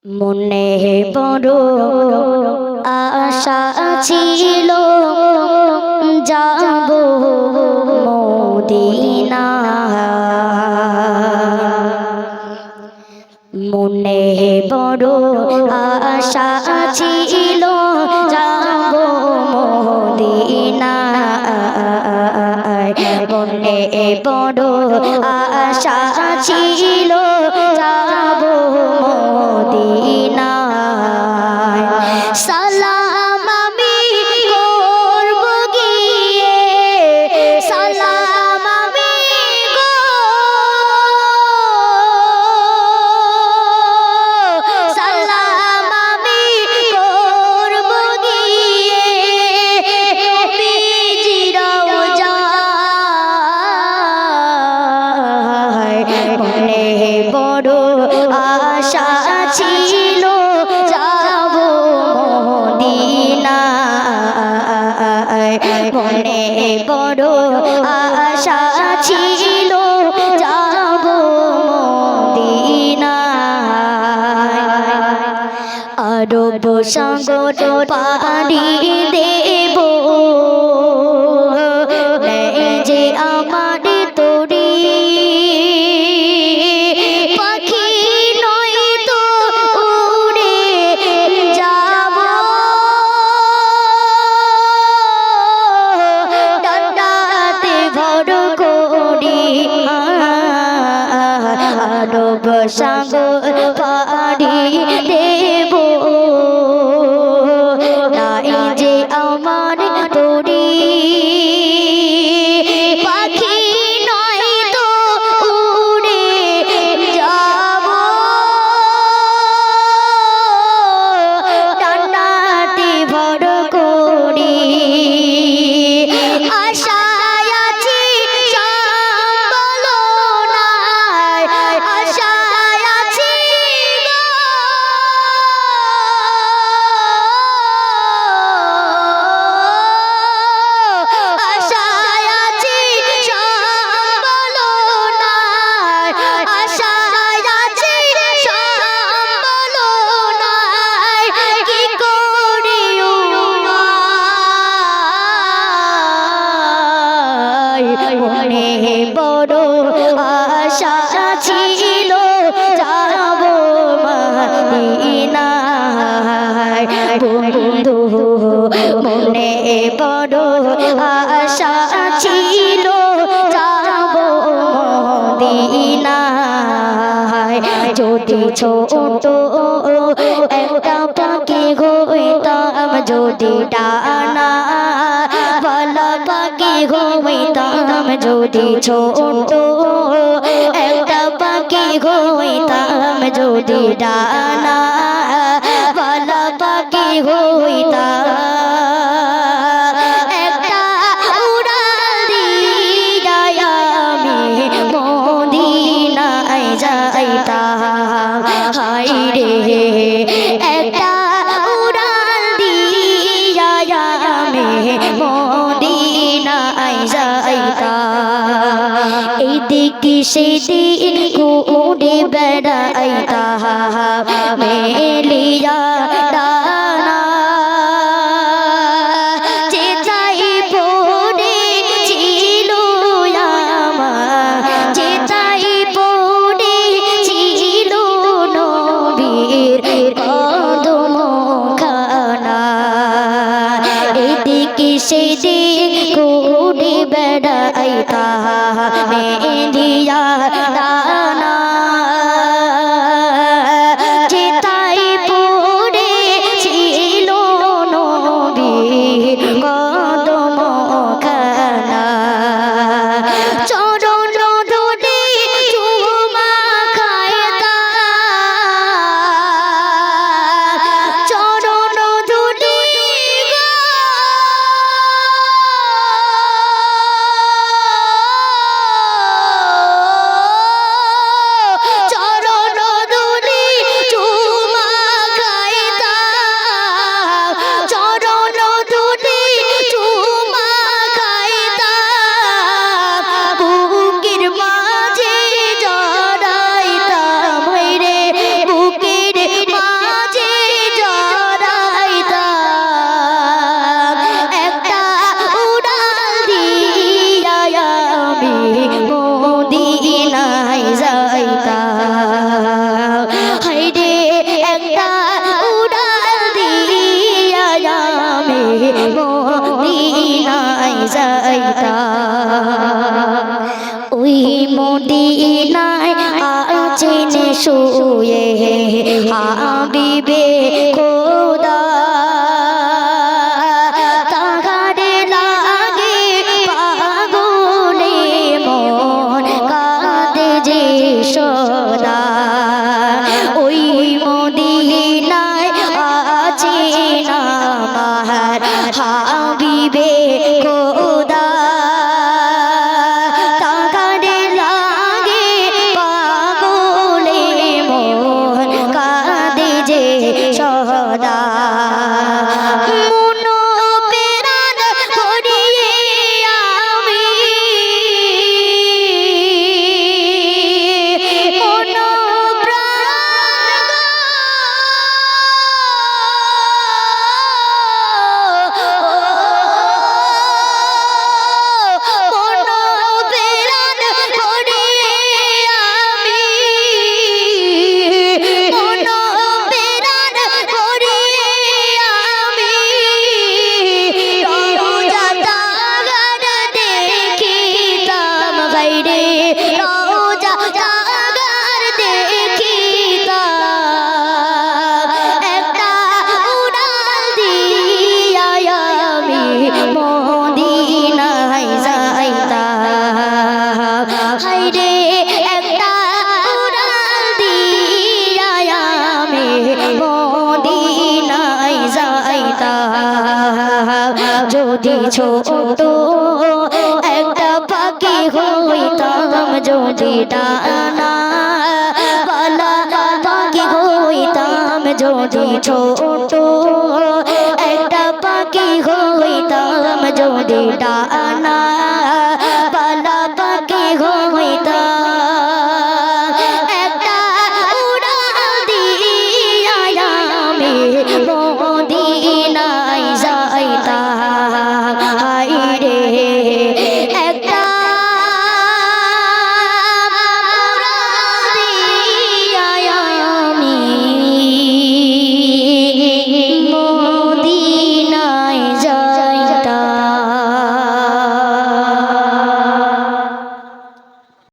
মনে বড় আশা ছিল যাব মদিনা। মনে বড় আশা ছিল যাব মদিনা। মনে বড় আশা ছিল যাব মদিনা। সালাম আমি করব গিয়ে, সালাম আমি সালাম আমি করব গিয়ে নবীজিরাও যায়। মনে বড় আশা ছিল যাব মদিনা। মনে বড় আশা ছিল যাব মদিনা। আরব সাগর পাড়ি দেব যে আমার তরি, পাখি নয় তো উড়ে যাব, ডানাতে ভর করি। আরব সাগর পাড়ি দেব নাই যে আমার তরি, পাখি নয় তো উড়ে যাব, ডানাতে ভর করি। আশায় আছি সম্বল নাই, আশায় আছি গো, আশায় আছি সম্বল নাই, আশায় আছি সম্বল নাই। কি করি মনে বড় আশা ছিল যাব মদিনা। বন্ধু মনে বড় আশা ছিল যাব মদিনা। যদি ছোট একটা পাখি হইতাম, যদি ডানা ভালা পাখি হইতাম, যদি ছোট একটা পাখি হইতাম, যদি ডানা ভালা পাখি হইতাম, একটা উড়াল দিয়া আমি মদিনায় যাইতাম। হায় রে একটা উড়াল দিয়া আমি মদিনায় যাইতাম। এদিক সেদিক ঘুরে বেড়াইতাম মেলিয়া ডানা, যেথায় পড়েছিল আমার, যেথায় পড়েছিল নবীর কদম খানা। এদিক সেদিক ঘুরে বেড়াইতাম মেলিয়া ডানা, যেথায় পড়েছিল নবীর কদম খানা। চরণ ধরে চুমা খাইতাম, চরণ ধরে যাইতাম ওই মদিনায় আছেন শুয়ে হাবিবে খোদা তাহারে লাগে পাগলে মন কাঁদে যে সদা ওই মদিনায় আছেন আমার হাবিবে খোদা তাহারে লাগে পাগলে মন কাঁদে যে সদা মন প্রাণ ভরিয়ে আমি মন মদিনায় যাইতাম হায়রে একটা উড়াল দিয়া আমি মদিনায় যাইতাম যদি ছোট একটা পাখি হইতাম যদি ডানা বালা পাখি হইতাম যদি ছোট একটা পাখি হইতাম যদি ডানা